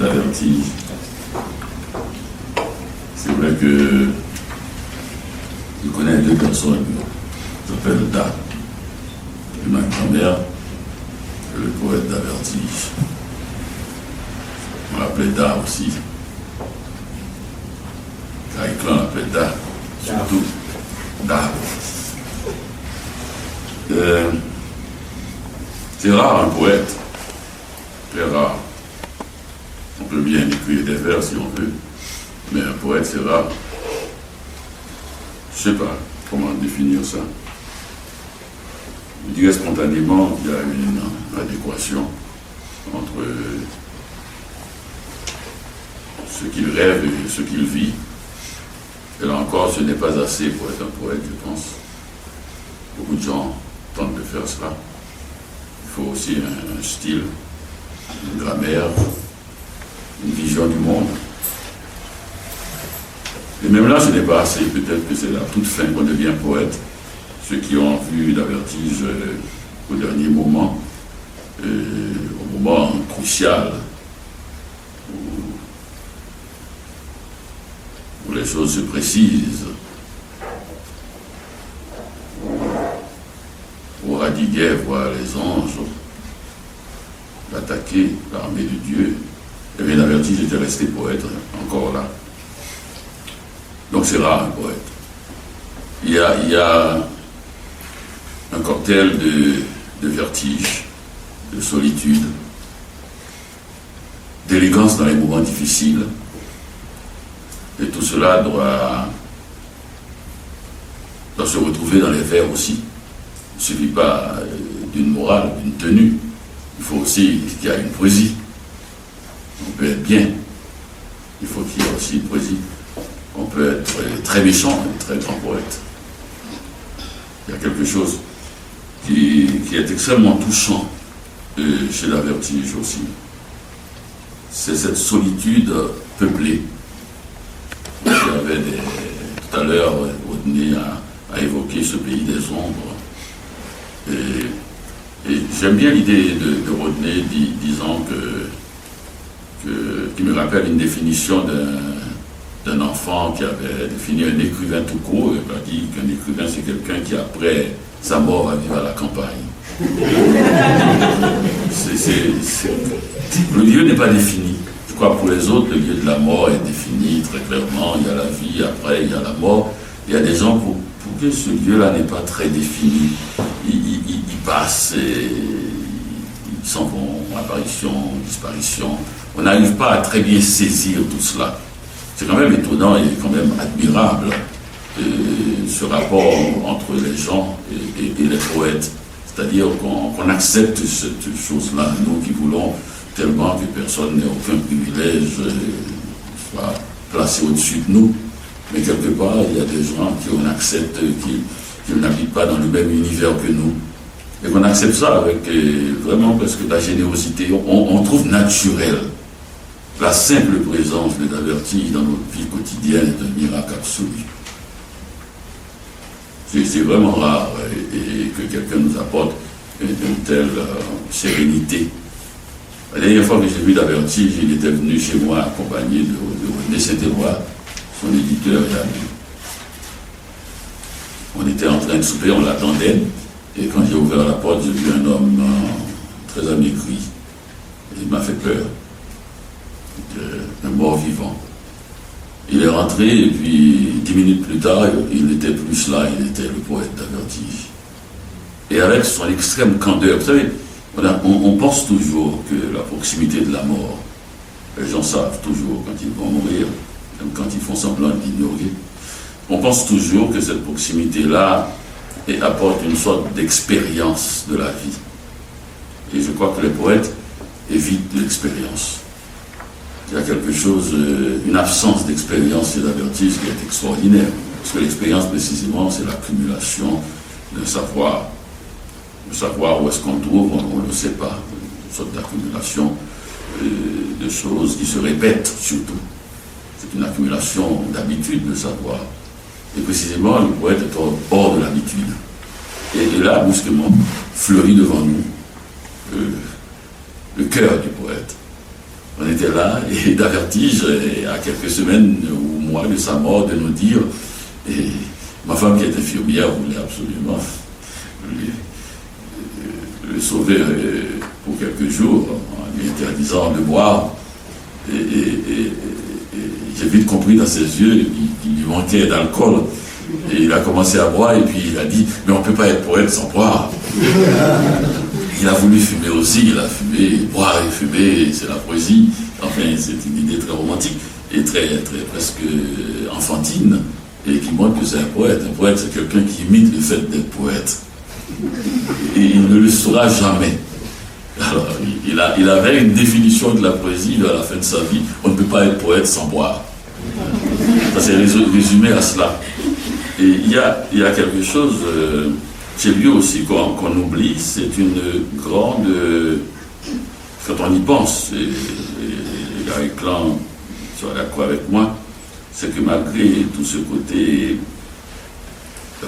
d'avertis. C'est vrai que je connais deux personnes qui s'appellent Da, ma grand-mère et le poète d'avertis. On l'appelait Da aussi. Cariclan l'appelait Da, surtout Da. C'est rare un poète, très rare. On peut bien écrire des vers si on veut, mais un poète c'est rare. Je ne sais pas comment définir ça. Je dirais spontanément qu'il y a une adéquation entre ce qu'il rêve et ce qu'il vit. Et là encore, ce n'est pas assez pour être un poète, je pense. Beaucoup de gens tentent de faire cela. Il faut aussi un style, une grammaire, une vision du monde. Et même là, ce n'est pas assez. Peut-être que c'est la toute fin qu'on devient poète. Ceux qui ont vu d'avertige au dernier moment, au moment crucial, où les choses se précisent, où Radiguet voit les anges attaquer l'armée de Dieu. Et bien d'avertige était resté poète, encore là. Donc c'est rare un poète. Il y a un cocktail de vertige, de solitude, d'élégance dans les moments difficiles. Et tout cela doit se retrouver dans les vers aussi. Il ne suffit pas d'une morale, d'une tenue. Il faut aussi qu'il y ait une poésie. On peut être bien. Il faut qu'il y ait aussi une poésie. On peut être très méchant et très grand poète. Il y a quelque chose qui est extrêmement touchant chez l'avertige aussi. C'est cette solitude peuplée. Tout à l'heure, Rodney a évoqué ce pays des ombres. Et j'aime bien l'idée de Rodney disant qui me rappelle une définition d'un enfant qui avait défini un écrivain tout court. Il a dit qu'un écrivain, c'est quelqu'un qui, après sa mort, va vivre à la campagne. Le lieu n'est pas défini. Je crois que pour les autres, le lieu de la mort est défini très clairement. Il y a la vie, après il y a la mort. Il y a des gens pour que ce lieu-là n'est pas très défini. Ils passent et ils s'en vont, apparition, disparition. On n'arrive pas à très bien saisir tout cela. C'est quand même étonnant et quand même admirable ce rapport entre les gens et les poètes. C'est-à-dire qu'on accepte cette chose-là, nous qui voulons tellement que personne n'ait aucun privilège soit placé au-dessus de nous. Mais quelque part, il y a des gens qu'on accepte, qui n'habitent pas dans le même univers que nous. Et qu'on accepte ça avec vraiment presque de la générosité. On trouve naturel la simple présence de l'avertige dans notre vie quotidienne est un miracle absolu. C'est vraiment rare et que quelqu'un nous apporte une telle sérénité. La dernière fois que j'ai vu l'avertige, il était venu chez moi accompagné de René Saint-Éloi, son éditeur et ami. On était en train de souper, on l'attendait, et quand j'ai ouvert la porte, j'ai vu un homme très amaigri. Il m'a fait peur. Un mort vivant. Il est rentré et puis 10 minutes plus tard, il n'était plus là, il était le poète d'avertige. Et avec son extrême candeur, vous savez, on pense toujours que la proximité de la mort, les gens savent toujours quand ils vont mourir, même quand ils font semblant d'ignorer, on pense toujours que cette proximité-là apporte une sorte d'expérience de la vie. Et je crois que les poètes évitent l'expérience. Il y a quelque chose, une absence d'expérience chez l'avertige qui est extraordinaire. Parce que l'expérience, précisément, c'est l'accumulation d'un savoir. Le savoir où est-ce qu'on trouve, on ne le sait pas. Une sorte d'accumulation de choses qui se répètent, surtout. C'est une accumulation d'habitude de savoir. Et précisément, le poète est hors de l'habitude. Et là, brusquement, fleurit devant nous le cœur du poète. On était là, et d'Avertige, à quelques semaines ou mois de sa mort, de nous dire, et ma femme qui est infirmière voulait absolument le sauver pour quelques jours, en lui interdisant de boire. Et j'ai vite compris dans ses yeux qu'il lui manquait d'alcool. Et il a commencé à boire, et puis il a dit, mais on ne peut pas être poète sans boire. Il a voulu fumer aussi, il a fumé, boire et fumer, c'est la poésie. Enfin, c'est une idée très romantique et très presque enfantine, et qui montre que c'est un poète. Un poète, c'est quelqu'un qui imite le fait d'être poète. Et il ne le saura jamais. Alors, il avait une définition de la poésie à la fin de sa vie. On ne peut pas être poète sans boire. Ça, c'est résumé à cela. Et il y a quelque chose chez lui aussi qu'on oublie, c'est une grande... quand on y pense, et Gary Clan sera d'accord avec moi, c'est que malgré tout ce côté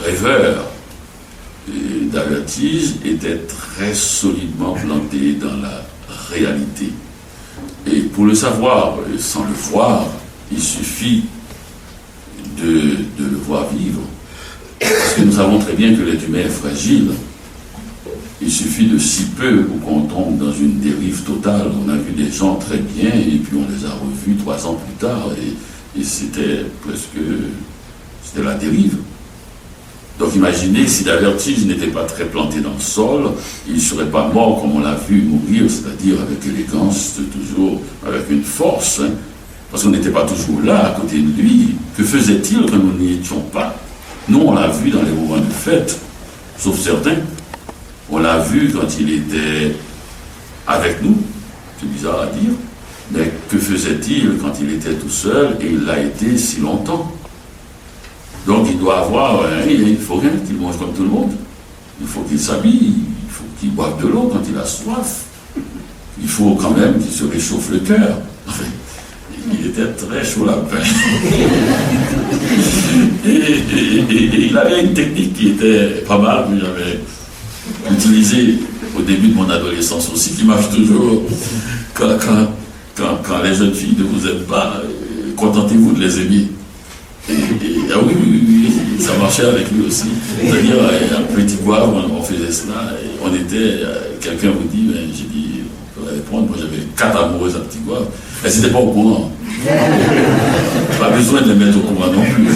rêveur, d'Avertige était très solidement planté dans la réalité. Et pour le savoir, sans le voir, il suffit de le voir vivre. Parce que nous savons très bien que l'être humain est fragile. Il suffit de si peu pour qu'on tombe dans une dérive totale. On a vu des gens très bien et puis on les a revus 3 ans plus tard et c'était presque... c'était la dérive. Donc imaginez si d'Avertige n'était pas très planté dans le sol, il ne serait pas mort comme on l'a vu mourir, c'est-à-dire avec élégance, toujours avec une force, hein, parce qu'on n'était pas toujours là à côté de lui. Que faisait-il quand nous n'y étions pas? Nous, on l'a vu dans les moments de fête, sauf certains. On l'a vu quand il était avec nous, c'est bizarre à dire, mais que faisait-il quand il était tout seul et il l'a été si longtemps? Donc il doit avoir, il faut rien qu'il mange comme tout le monde. Il faut qu'il s'habille, il faut qu'il boive de l'eau quand il a soif. Il faut quand même qu'il se réchauffe le cœur. Enfin, il était très chaud lapin. et il avait une technique qui était pas mal, que j'avais utilisée au début de mon adolescence aussi, qui marche toujours. Quand les jeunes filles ne vous aiment pas, contentez-vous de les aimer. Ah oui, ça marchait avec lui aussi. C'est-à-dire, à Petit Bois, on faisait cela, et on était, quelqu'un vous dit, ben, j'ai dit, on peut répondre, moi j'avais 4 amoureuses à Petit Bois, elles n'étaient pas au courant. Pas besoin de les mettre au courant non plus.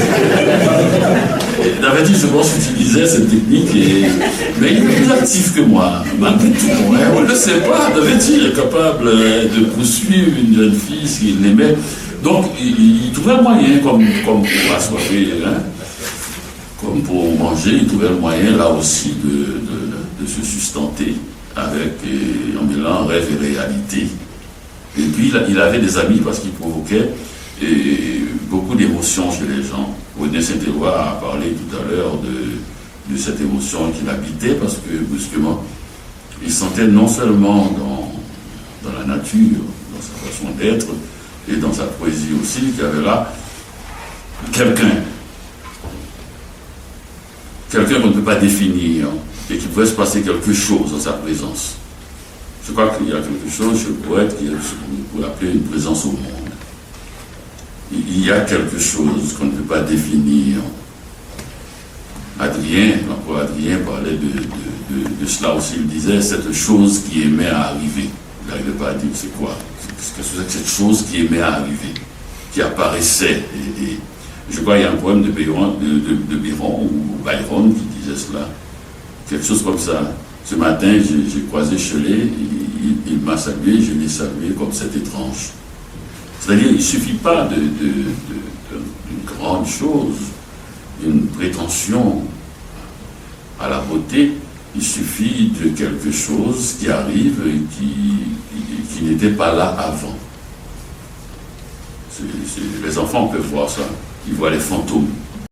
J'avais dit, je pense, utilisait cette technique, mais il est plus actif que moi, malgré tout. On ne le sait pas, il est capable de poursuivre une jeune fille s'il l'aimait. Donc, il trouvait le moyen, comme pour assoiffer, hein, comme pour manger, il trouvait le moyen, là aussi, de se sustenter avec, en mêlant rêve et réalité. Et puis, il avait des amis parce qu'il provoquait beaucoup d'émotions chez les gens. René Saint-Éloi a parlé tout à l'heure de cette émotion qu'il habitait parce que, brusquement, il sentait non seulement dans la nature, dans sa façon d'être, et dans sa poésie aussi, qu'il y avait là quelqu'un qu'on ne peut pas définir, et qu'il pouvait se passer quelque chose en sa présence. Je crois qu'il y a quelque chose chez le poète qui est ce qu'on pourrait appeler une présence au monde. Il y a quelque chose qu'on ne peut pas définir. L'empereur Adrien parlait de cela aussi, il disait cette chose qui aimait à arriver. Il n'arrivait pas à dire c'est quoi. Qu'est-ce que c'est cette chose qui aimait à arriver, qui apparaissait. Et je crois qu'il y a un poème de Byron ou Byron qui disait cela. Quelque chose comme ça. Ce matin, j'ai croisé Cholet, il m'a salué, je l'ai salué comme c'est étrange. C'est-à-dire, il ne suffit pas d'une grande chose, d'une prétention à la beauté, il suffit de quelque chose qui arrive et qui n'était pas là avant. Les enfants peuvent voir ça, ils voient les fantômes.